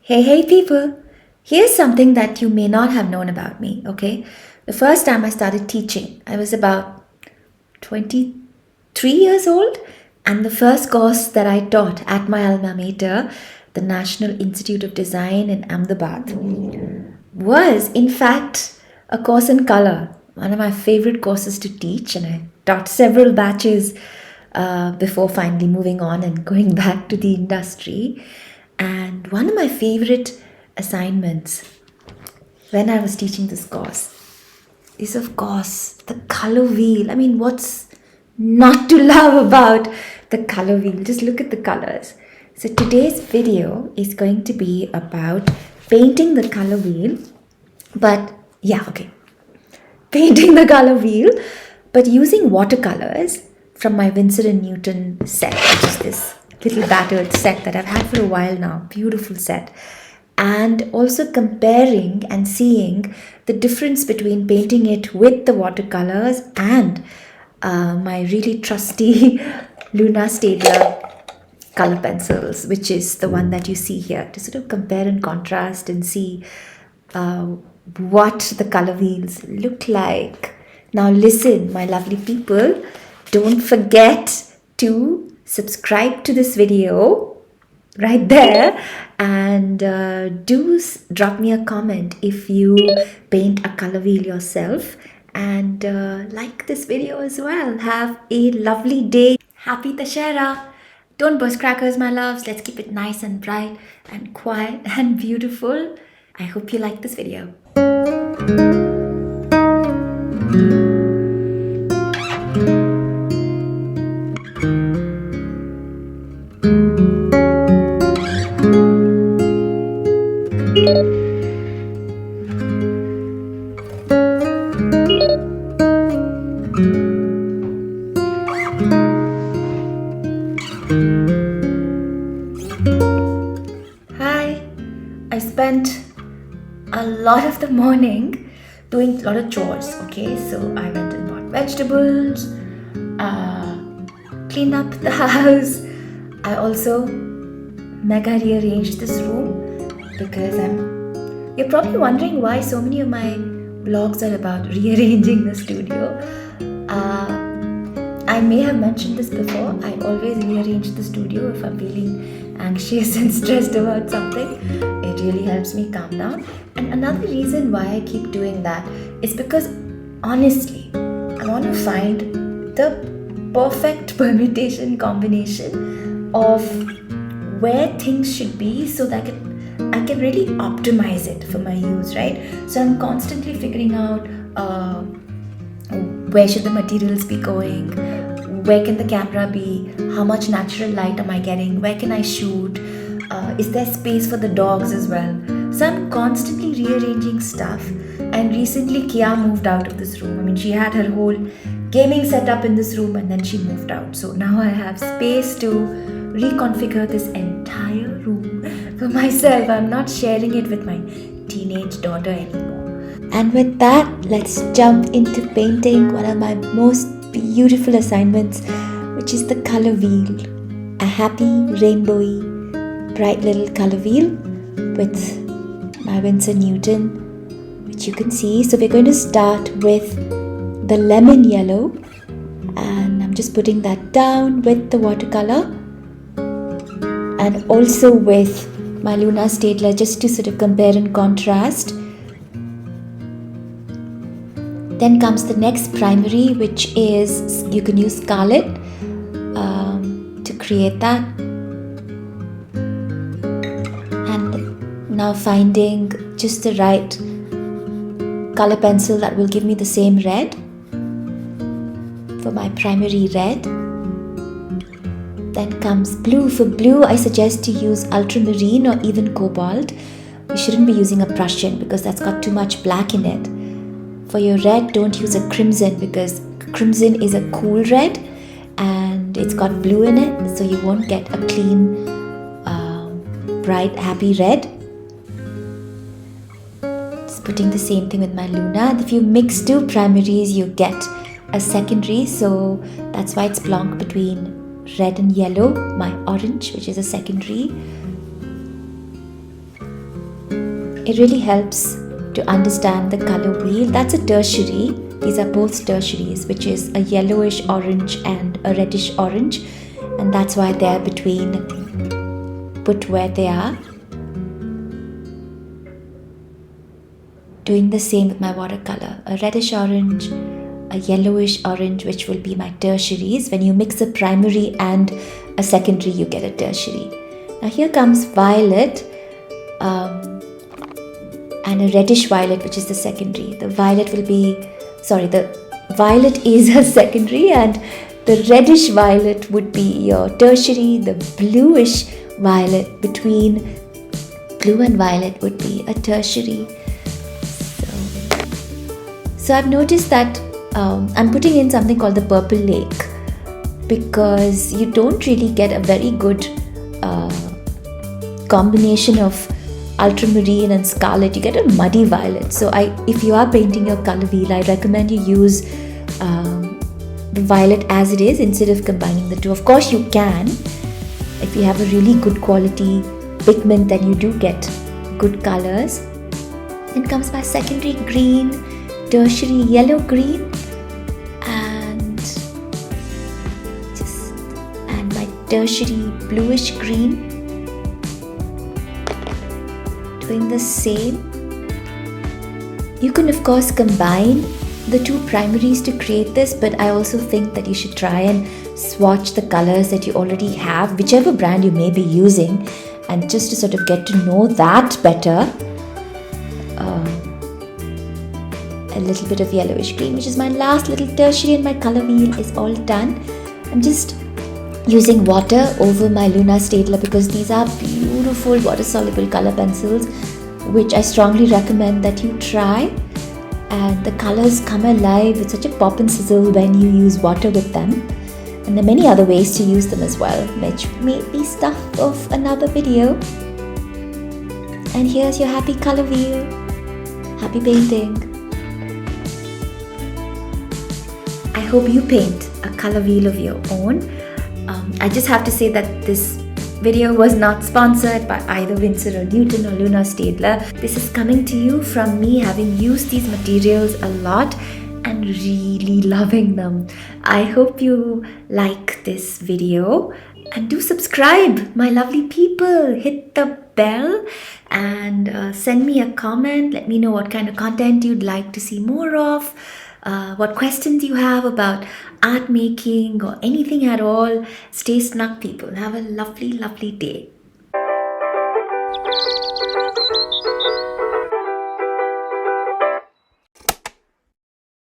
Hey people! Here's something that you may not have known about me, okay? The first time I started teaching, I was about 23 years old, and the first course that I taught at my alma mater, the National Institute of Design in Ahmedabad, was in fact a course in color, one of my favorite courses to teach, and I taught several batches before finally moving on and going back to the industry. And one of my favorite assignments when I was teaching this course is, of course, the color wheel. I mean, what's not to love about the color wheel? Just look at the colors. So today's video is going to be about painting the color wheel, but painting the color wheel, but using watercolors from my Winsor Newton set, which is this little battered set that I've had for a while now. Beautiful set. And also comparing and seeing the difference between painting it with the watercolors and my really trusty Luna Staedler color pencils, which is the one that you see here, to sort of compare and contrast and see what the color wheels look like. Now listen, my lovely people, don't forget to subscribe to this video right there, and drop me a comment if you paint a color wheel yourself, and like this video as well. Have a lovely day. Happy Dashera. Don't burst crackers, my loves. Let's keep it nice and bright and quiet and beautiful. I hope you like this video. Hi, I spent a lot of the morning doing a lot of chores, okay? So I went and bought vegetables, cleaned up the house. I also mega rearranged this room because you're probably wondering why so many of my vlogs are about rearranging the studio. I may have mentioned this before. I always rearrange the studio if I'm feeling anxious and stressed about something. It really helps me calm down. And another reason why I keep doing that is because, honestly, I want to find the perfect permutation combination of where things should be so that I can really optimize it for my use, right? So I'm constantly figuring out where should the materials be going, where can the camera be, how much natural light am I getting, where can I shoot, is there space for the dogs as well. So I'm constantly rearranging stuff, and recently Kia moved out of this room. I mean, she had her whole gaming setup in this room and then she moved out. So now I have space to reconfigure this entire room for myself. I'm not sharing it with my teenage daughter anymore. And with that, let's jump into painting one of my most beautiful assignments, which is the color wheel. A happy, rainbowy, bright little color wheel with my Winsor Newton, which you can see. So we're going to start with the lemon yellow, and I'm just putting that down with the watercolor and also with my Luna Staedler, just to sort of compare and contrast. Then comes the next primary, which is, you can use scarlet to create that. And now finding just the right color pencil that will give me the same red for my primary red. Then comes blue. For blue, I suggest to use ultramarine or even cobalt. You shouldn't be using a Prussian because that's got too much black in it. For your red, don't use a crimson because crimson is a cool red and it's got blue in it, so you won't get a clean, bright, happy red. Just putting the same thing with my Luna. If you mix two primaries, you get a secondary, so that's why it's blanc between red and yellow. My orange, which is a secondary. It really helps to understand the color wheel. That's a tertiary. These are both tertiaries, which is a yellowish orange and a reddish orange, and that's why they're put where they are. Doing the same with my watercolor. A reddish orange, a yellowish orange, which will be my tertiaries. When you mix a primary and a secondary, you get a tertiary. Now here comes violet, and a reddish violet, which is the secondary. The violet is a secondary, and the reddish violet would be your tertiary. The bluish violet, between blue and violet, would be a tertiary. So I've noticed that I'm putting in something called the purple lake, because you don't really get a very good combination of ultramarine and scarlet. You get a muddy violet. So if you are painting your color wheel, I recommend you use the violet as it is instead of combining the two. Of course you can. If you have a really good quality pigment, then you do get good colors. Then comes my secondary green, tertiary yellow green, and my tertiary bluish green. Doing the same. You can of course combine the two primaries to create this, but I also think that you should try and swatch the colors that you already have, whichever brand you may be using, and just to sort of get to know that better. A little bit of yellowish green, which is my last little tertiary, and my color wheel is all done. I'm just using water over my Luna Staedler because these are beautiful water-soluble color pencils, which I strongly recommend that you try. And the colors come alive with such a pop and sizzle when you use water with them. And there are many other ways to use them as well, which may be stuff of another video. And here's your happy color wheel. Happy painting. I hope you paint a color wheel of your own. I just have to say that this video was not sponsored by either Winsor Newton or Luna Staedler. This is coming to you from me having used these materials a lot and really loving them. I hope you like this video, and do subscribe, my lovely people. Hit the bell and send me a comment. Let me know what kind of content you'd like to see more of. What questions you have about art making or anything at all. Stay snug, people. Have a lovely, lovely day.